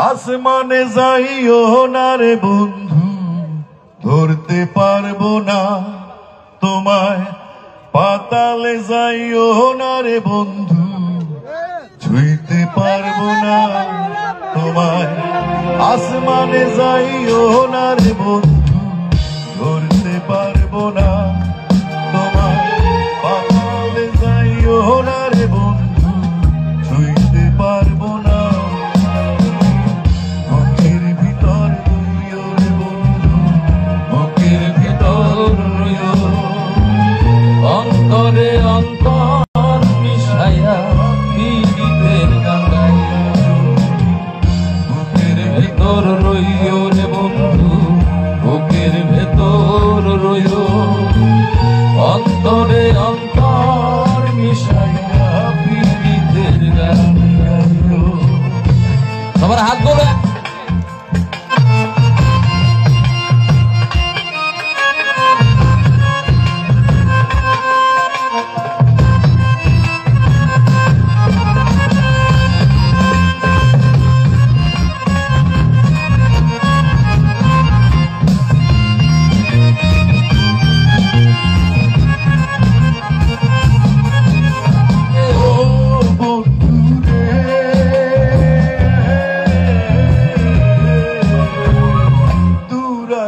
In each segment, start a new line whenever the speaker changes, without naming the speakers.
আসমানে যাইও না রে বন্ধু, ধরতে পারবো না তোমায়। পাতালে যাইও না রে বন্ধু, ছুঁইতে পারবো না তোমায়। আসমানে যাইও না রে বন্ধু, ধরতে পারবো না তোমায়। পাতালে যাইও না রে বন্ধু, ছুঁইতে পারবো না। বুকের ভিতর রইও রে বন্ধু, বুকের ভিতর রইও।
অন্তরে অন্তর মিশাইয়া পীড়িতের গান গাইও। বুকের ভেতর রইও রে বন্ধু, বুকের ভেতর রইও। অন্তরে অন্তর মিশাইয়া পীড়িতের গান গাইও। সবার হাত ধরে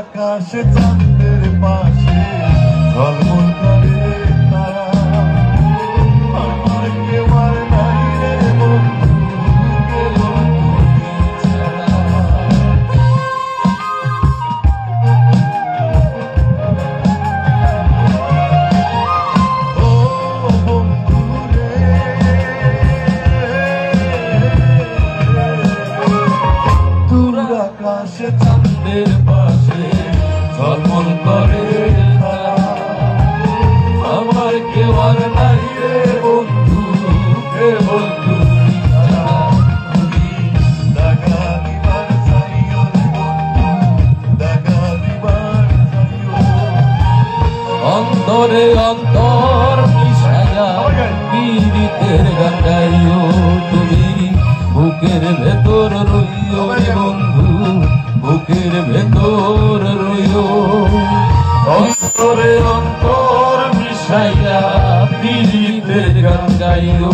আকাশে চাঁদের পাশে ঝলমল করে তারা। আমার কেউ আর নাই রে বন্ধু, কেবল তুমি ছাড়া। ও বন্ধু রে, দূর আকাশে চাঁদের পাশে ঝলমল করে তারা।
আমার কেউ আর নাই রে বন্ধু, কেবল তুমি ছাড়া।
তুমি দাগা দিবার চাইও রে বন্ধু, দাগা দিবার চাইও।
অন্তরে অন্তর মিশাইয়া পীড়িতের গান গাইও। তুমি বুকের ভেতর রইও রে বন্ধু, বুকের ভেতর রইও। অন্তরে অন্তর মিশাইয়া পীড়িতের গান গাইও।